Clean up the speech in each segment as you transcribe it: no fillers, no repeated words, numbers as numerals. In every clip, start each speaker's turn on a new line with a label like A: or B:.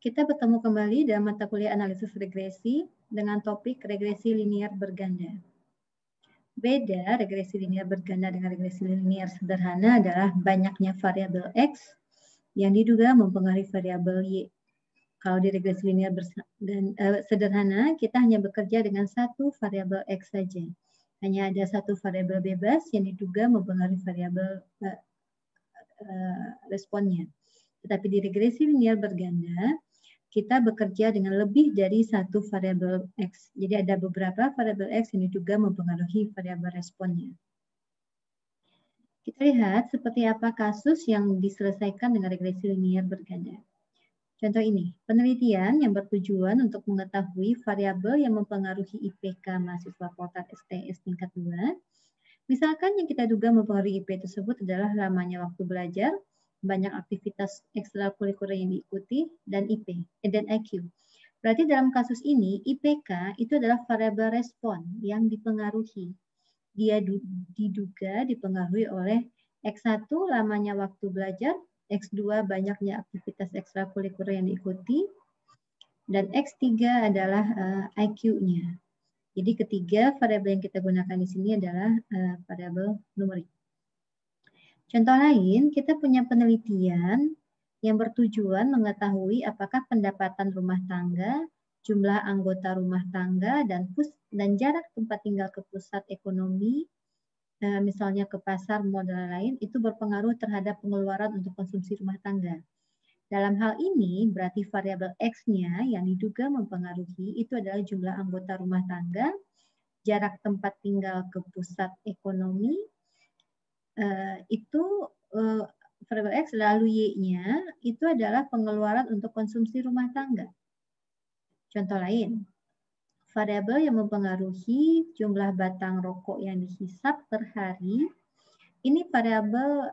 A: Kita bertemu kembali dalam mata kuliah analisis regresi dengan topik regresi linear berganda. Beda regresi linear berganda dengan regresi linear sederhana adalah banyaknya variabel X yang diduga mempengaruhi variabel Y. Kalau di regresi linear sederhana, kita hanya bekerja dengan satu variabel X saja. Hanya ada satu variabel bebas yang diduga mempengaruhi variabel responnya. Tetapi di regresi linear berganda, kita bekerja dengan lebih dari satu variabel X. Jadi ada beberapa variabel X yang diduga mempengaruhi variabel responnya. Kita lihat seperti apa kasus yang diselesaikan dengan regresi linear berganda. Contoh ini, penelitian yang bertujuan untuk mengetahui variabel yang mempengaruhi IPK mahasiswa Poltar STS tingkat 2. Misalkan yang kita duga mempengaruhi IP tersebut adalah lamanya waktu belajar, banyak aktivitas ekstrakurikuler yang diikuti, dan dan IQ. Berarti dalam kasus ini, IPK itu adalah variabel respon yang dipengaruhi. Dia diduga dipengaruhi oleh X1 lamanya waktu belajar, X2 banyaknya aktivitas ekstrakurikuler yang diikuti, dan X3 adalah IQ-nya. Jadi ketiga variabel yang kita gunakan di sini adalah variabel numerik. Contoh lain, kita punya penelitian yang bertujuan mengetahui apakah pendapatan rumah tangga, jumlah anggota rumah tangga, dan jarak tempat tinggal ke pusat ekonomi, misalnya ke pasar, mal, dan lain, itu berpengaruh terhadap pengeluaran untuk konsumsi rumah tangga. Dalam hal ini, berarti variabel X-nya yang diduga mempengaruhi itu adalah jumlah anggota rumah tangga, jarak tempat tinggal ke pusat ekonomi, variabel X, lalu Y-nya itu adalah pengeluaran untuk konsumsi rumah tangga. Contoh lain, variabel yang mempengaruhi jumlah batang rokok yang dihisap per hari, ini variabel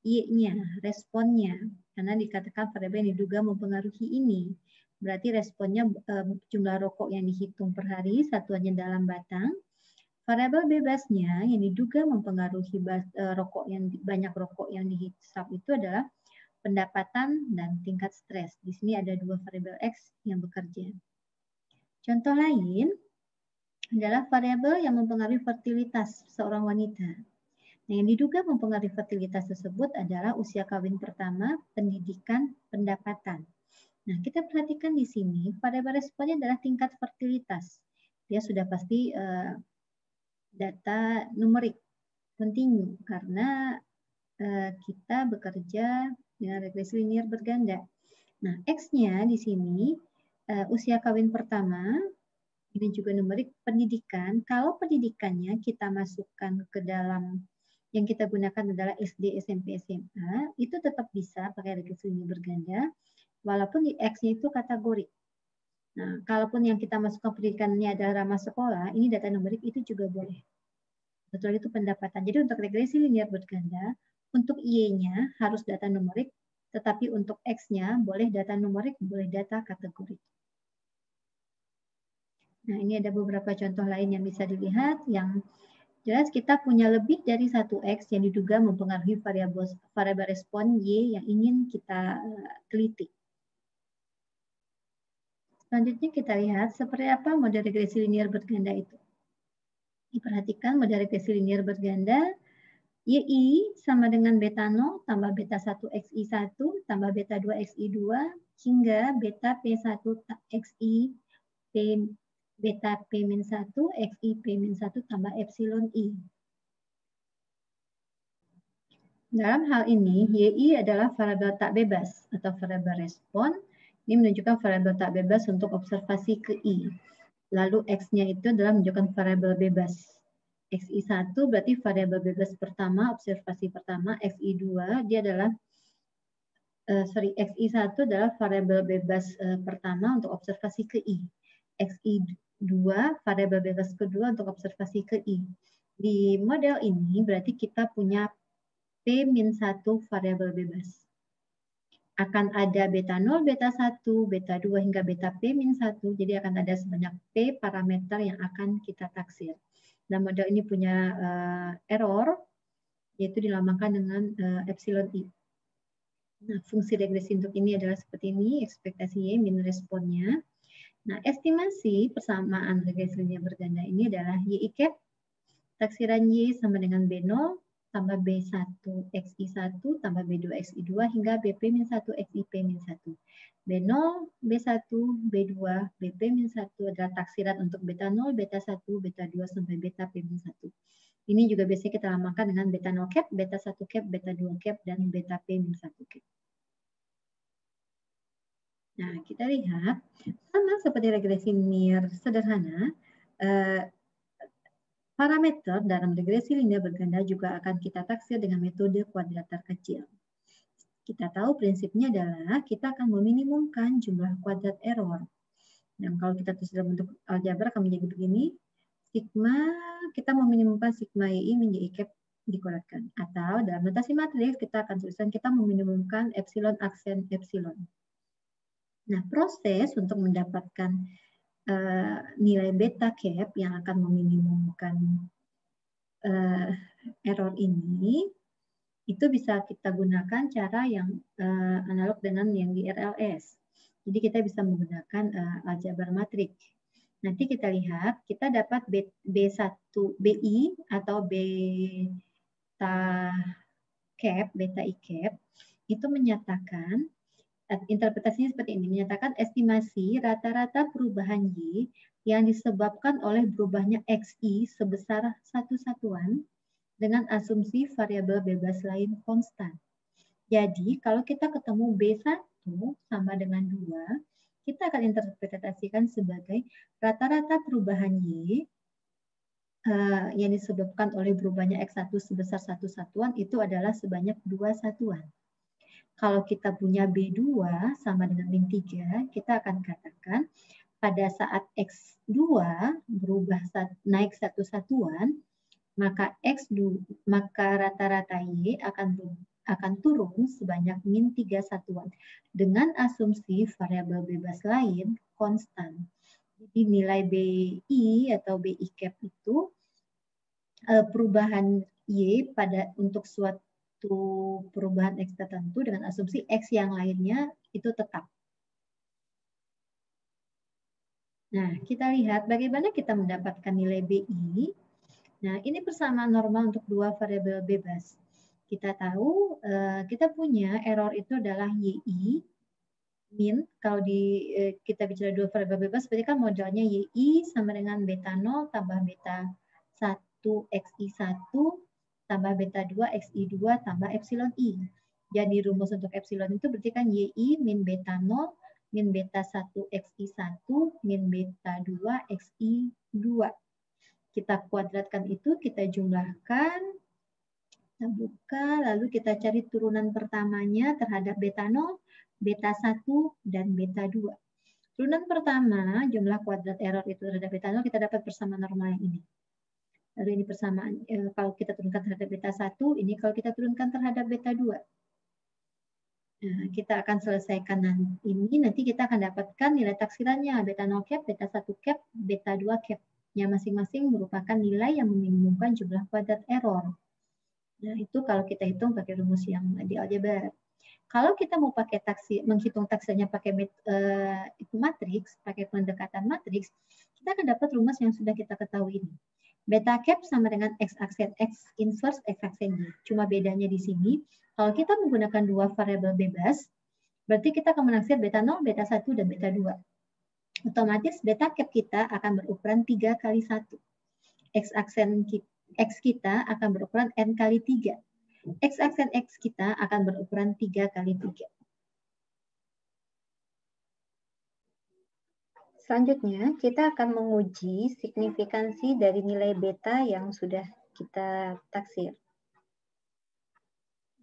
A: Y-nya, responnya, karena dikatakan variabel yang diduga mempengaruhi ini. Berarti responnya jumlah rokok yang dihitung per hari, satuannya dalam batang. Variabel bebasnya yang diduga mempengaruhi banyak rokok yang dihisap itu adalah pendapatan dan tingkat stres. Di sini ada dua variabel X yang bekerja. Contoh lain adalah variabel yang mempengaruhi fertilitas seorang wanita. Nah, yang diduga mempengaruhi fertilitas tersebut adalah usia kawin pertama, pendidikan, pendapatan. Nah, kita perhatikan di sini variabel responnya adalah tingkat fertilitas. Dia sudah pasti data numerik kontinu karena kita bekerja dengan regresi linear berganda. Nah, X-nya di sini usia kawin pertama, ini juga numerik pendidikan. Kalau pendidikannya kita masukkan ke dalam yang kita gunakan adalah SD, SMP, SMA, itu tetap bisa pakai regresi linear berganda, walaupun di X-nya itu kategori. Nah, kalaupun yang kita masukkan pendidikannya adalah ramah sekolah, ini data numerik itu juga boleh. Betul, itu pendapatan. Jadi untuk regresi linear berganda, untuk Y-nya harus data numerik, tetapi untuk X-nya boleh data numerik, boleh data kategori. Nah, ini ada beberapa contoh lain yang bisa dilihat. Yang jelas kita punya lebih dari satu X yang diduga mempengaruhi variabel respon Y yang ingin kita teliti. Selanjutnya kita lihat seperti apa model regresi linear berganda itu. Diperhatikan model regresi linear berganda, YI sama dengan beta 0 tambah beta 1 XI1 tambah beta 2 XI2 hingga beta P1 XI beta P-1 XI P-1 tambah epsilon I. Dalam hal ini, YI adalah variabel tak bebas atau variabel respon. Ini menunjukkan variabel tak bebas untuk observasi ke I. Lalu X-nya itu adalah menunjukkan variabel bebas. XI1 berarti variabel bebas pertama, observasi pertama. XI2 dia adalah XI1 adalah variabel bebas pertama untuk observasi ke I. XI2 variabel bebas kedua untuk observasi ke I. Di model ini berarti kita punya P-1 variabel bebas. Akan ada beta 0, beta 1, beta 2 hingga beta P-1. Jadi akan ada sebanyak P parameter yang akan kita taksir. Dan model ini punya error, yaitu dilambangkan dengan epsilon I. Nah, fungsi regresi untuk ini adalah seperti ini, ekspektasi Y min responnya. Nah, estimasi persamaan regresi linear berganda ini adalah Y cap, taksiran Y sama dengan B0, tambah B1 XI1, tambah B2 XI2, hingga BP-1 XIP-1. B0, B1, B2, BP-1 adalah taksiran untuk beta 0, beta 1, beta 2, sampai beta P-1. Ini juga biasanya kita namakan dengan beta 0 cap, beta 1 cap, beta 2 cap, dan beta P-1 cap. Nah, kita lihat sama seperti regresi linear sederhana, parameter dalam regresi linear berganda juga akan kita taksir dengan metode kuadrat terkecil. Kita tahu prinsipnya adalah kita akan meminimumkan jumlah kuadrat error. Dan kalau kita tulis dalam bentuk aljabar akan menjadi begini, sigma, kita meminimumkan sigma YI min YI cap dikuadratkan. Atau dalam notasi matriks kita akan tuliskan kita meminimumkan epsilon aksen epsilon. Nah, proses untuk mendapatkan nilai beta cap yang akan meminimumkan error ini, itu bisa kita gunakan cara yang analog dengan yang di RLS. Jadi kita bisa menggunakan aljabar matrik. Nanti kita lihat, kita dapat B1, BI atau beta cap, beta I cap, itu menyatakan, interpretasinya seperti ini, menyatakan estimasi rata-rata perubahan Y yang disebabkan oleh berubahnya XI sebesar satu satuan dengan asumsi variabel bebas lain konstan. Jadi, kalau kita ketemu B1 sama dengan 2, kita akan interpretasikan sebagai rata-rata perubahan Y yang disebabkan oleh berubahnya X1 sebesar satu satuan itu adalah sebanyak 2 satuan. Kalau kita punya B2 sama dengan min 3, kita akan katakan pada saat X2 berubah naik satu satuan, maka rata-rata Y akan turun sebanyak min 3 satuan dengan asumsi variabel bebas lain konstan. Jadi nilai BI atau BI cap itu perubahan Y untuk suatu perubahan X tertentu dengan asumsi X yang lainnya itu tetap. Nah, kita lihat bagaimana kita mendapatkan nilai BI. Nah, ini persamaan normal untuk dua variabel bebas. Kita tahu kita punya error itu adalah YI min. Kalau kita bicara dua variabel bebas, berarti kan modelnya YI sama dengan beta 0 tambah beta 1 XI1 tambah beta 2 XI2 tambah epsilon I. Jadi rumus untuk epsilon itu berarti kan YI min beta 0 min beta 1 XI1 min beta 2 XI2. Kita kuadratkan itu, kita jumlahkan, kita buka, lalu kita cari turunan pertamanya terhadap beta 0, beta 1, dan beta 2. Turunan pertama, jumlah kuadrat error itu terhadap beta 0, kita dapat persamaan normal yang ini. Lalu ini persamaan, kalau kita turunkan terhadap beta 1, ini kalau kita turunkan terhadap beta 2. Nah, kita akan selesaikan ini, nanti kita akan dapatkan nilai taksirannya, beta 0 cap, beta 1 cap, beta 2 cap. Yang masing-masing merupakan nilai yang meminimumkan jumlah kuadrat error. Nah, itu kalau kita hitung pakai rumus yang di aljabar. Kalau kita mau pakai menghitung taksirannya pakai matriks, pakai pendekatan matriks, kita akan dapat rumus yang sudah kita ketahui ini. Beta cap sama dengan X aksen X inverse X aksen Y. Cuma bedanya di sini, kalau kita menggunakan dua variabel bebas, berarti kita akan menaksir beta 0, beta 1, dan beta 2. Otomatis beta cap kita akan berukuran 3 kali 1. X aksen X kita akan berukuran N kali 3. X aksen X kita akan berukuran 3 kali 3. Selanjutnya, kita akan menguji signifikansi dari nilai beta yang sudah kita taksir.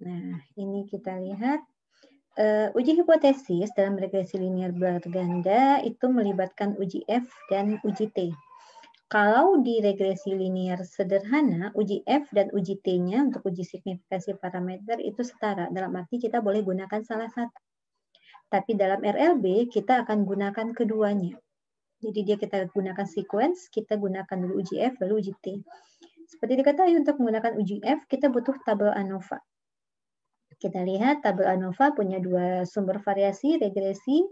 A: Nah, ini kita lihat. Uji hipotesis dalam regresi linear berganda itu melibatkan uji F dan uji T. Kalau di regresi linear sederhana, uji F dan uji T-nya untuk uji signifikansi parameter itu setara. Dalam arti kita boleh gunakan salah satu. Tapi dalam RLB, kita akan gunakan keduanya. Jadi kita gunakan sequence, kita gunakan dulu uji F, lalu uji T. Seperti diketahui untuk menggunakan uji F, kita butuh tabel ANOVA. Kita lihat tabel ANOVA punya dua sumber variasi, regresi,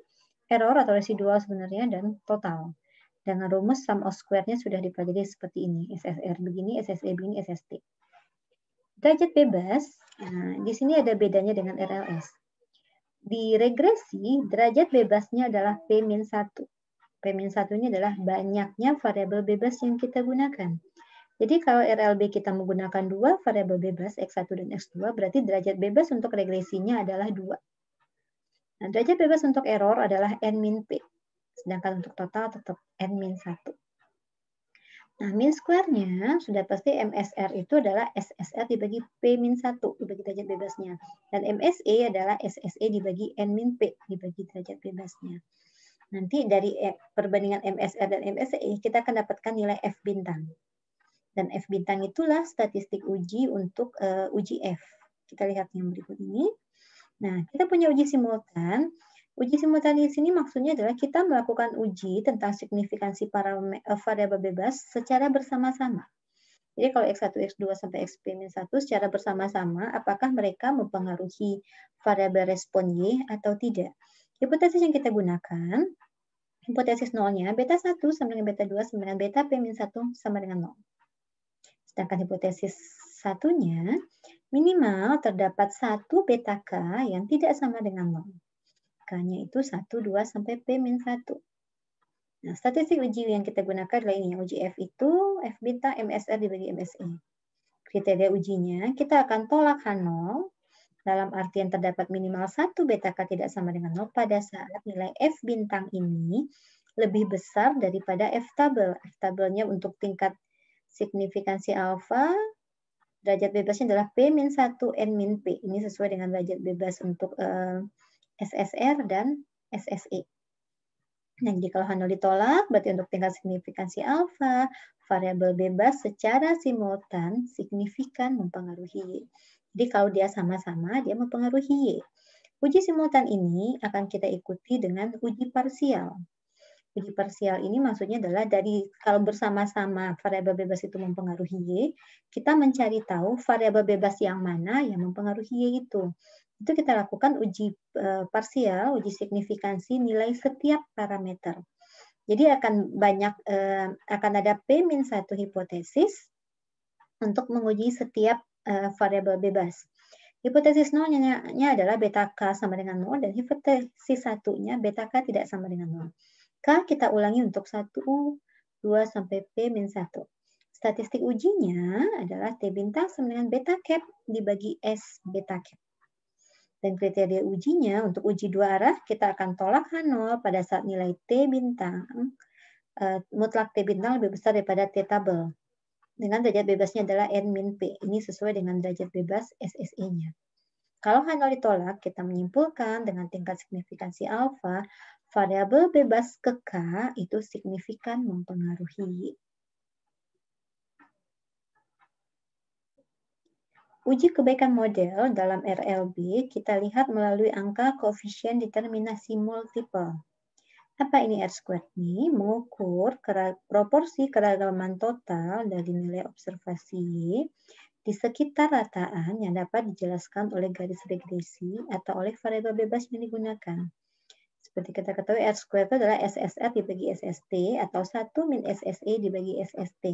A: error atau residual sebenarnya, dan total. Dengan rumus sum of square-nya sudah dipelajari seperti ini. SSR begini, SSE begini, SST. Derajat bebas, nah, di sini ada bedanya dengan RLS. Di regresi, derajat bebasnya adalah P-1. P-1 ini adalah banyaknya variabel bebas yang kita gunakan. Jadi kalau RLB kita menggunakan dua variabel bebas, X1 dan X2, berarti derajat bebas untuk regresinya adalah 2. Nah, derajat bebas untuk error adalah N-P. Sedangkan untuk total tetap N-1. Nah, min square-nya sudah pasti MSR itu adalah SSR dibagi P-1 dibagi derajat bebasnya. Dan MSE adalah SSE dibagi N-P dibagi derajat bebasnya. Nanti dari perbandingan MSR dan MSE kita akan dapatkan nilai F bintang. Dan F bintang itulah statistik uji untuk uji F. Kita lihat yang berikut ini. Nah, kita punya uji simultan. Uji simultan di sini maksudnya adalah kita melakukan uji tentang signifikansi variabel bebas secara bersama-sama. Jadi kalau X1, X2 sampai XP-1 secara bersama-sama, apakah mereka mempengaruhi variabel respon Y atau tidak? Hipotesis yang kita gunakan, hipotesis nolnya, beta 1 sama dengan beta 2 sama dengan beta P-1 sama dengan 0. Sedangkan hipotesis satunya, minimal terdapat satu beta K yang tidak sama dengan 0. K-nya itu 1, 2, sampai P-1. Nah, statistik uji yang kita gunakan adalah ini. Uji F itu F bintang MSR dibagi MSE. Kriteria ujinya, kita akan tolak H0 dalam artian terdapat minimal satu beta K tidak sama dengan 0 pada saat nilai F bintang ini lebih besar daripada F tabel. F tabelnya untuk tingkat signifikansi alfa, derajat bebasnya adalah P-1 N-P. Ini sesuai dengan derajat bebas untuk SSR dan SSE. Nah, jadi kalau H0 ditolak, berarti untuk tingkat signifikansi alfa, variabel bebas secara simultan signifikan mempengaruhi Y. Jadi kalau dia sama-sama, dia mempengaruhi Y. Uji simultan ini akan kita ikuti dengan uji parsial. Uji parsial ini maksudnya adalah dari kalau bersama-sama variabel bebas itu mempengaruhi Y, kita mencari tahu variabel bebas yang mana yang mempengaruhi Y itu. Itu kita lakukan uji parsial, uji signifikansi nilai setiap parameter. Jadi akan ada P-1 hipotesis untuk menguji setiap variabel bebas. Hipotesis nolnya adalah beta K sama dengan 0 dan hipotesis satunya beta K tidak sama dengan 0. K kita ulangi untuk 1, 2, sampai P-1. Statistik ujinya adalah T bintang sama dengan beta cap dibagi S beta cap. Dan kriteria ujinya untuk uji dua arah, kita akan tolak H0 pada saat nilai T bintang, mutlak T bintang lebih besar daripada T tabel. Dengan derajat bebasnya adalah N-P. Ini sesuai dengan derajat bebas SSE-nya. Kalau H0 ditolak, kita menyimpulkan dengan tingkat signifikansi alfa, variabel bebas ke K itu signifikan mempengaruhi Y. Uji kebaikan model dalam RLB kita lihat melalui angka koefisien determinasi multiple. Apa ini R-squared ini? Mengukur proporsi keragaman total dari nilai observasi Y di sekitar rataan yang dapat dijelaskan oleh garis regresi atau oleh variabel bebas yang digunakan. Seperti kita ketahui, R-squared itu adalah SSR dibagi SST atau 1 min SSE dibagi SST.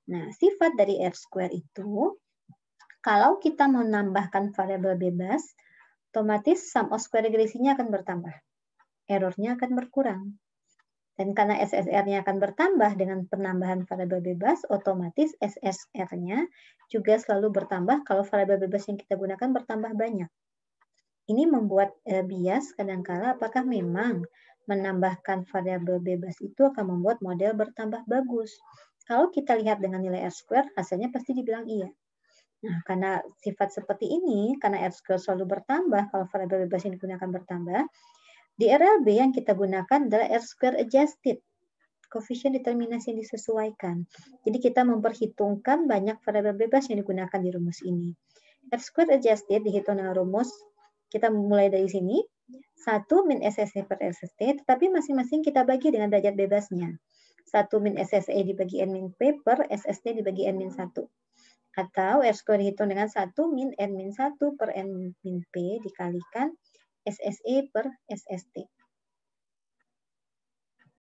A: Nah, sifat dari R-squared itu, kalau kita menambahkan variabel bebas, otomatis sum of square regresinya akan bertambah. Errornya akan berkurang. Dan karena SSR-nya akan bertambah dengan penambahan variabel bebas, otomatis SSR-nya juga selalu bertambah kalau variabel bebas yang kita gunakan bertambah banyak. Ini membuat bias kadangkala apakah memang menambahkan variabel bebas itu akan membuat model bertambah bagus. Kalau kita lihat dengan nilai R-square, hasilnya pasti dibilang iya. Nah, karena sifat seperti ini, karena R-square selalu bertambah, kalau variabel bebas yang digunakan bertambah, di RLB yang kita gunakan adalah R-square adjusted, koefisien determinasi yang disesuaikan. Jadi kita memperhitungkan banyak variabel bebas yang digunakan di rumus ini. R-square adjusted dihitung dengan rumus, kita mulai dari sini, 1 min SSE per SST, tetapi masing-masing kita bagi dengan derajat bebasnya. 1 min SSE dibagi N-P per SST dibagi N-1. Atau R-square dihitung dengan 1 min N min 1 per N min P dikalikan SSE per SST.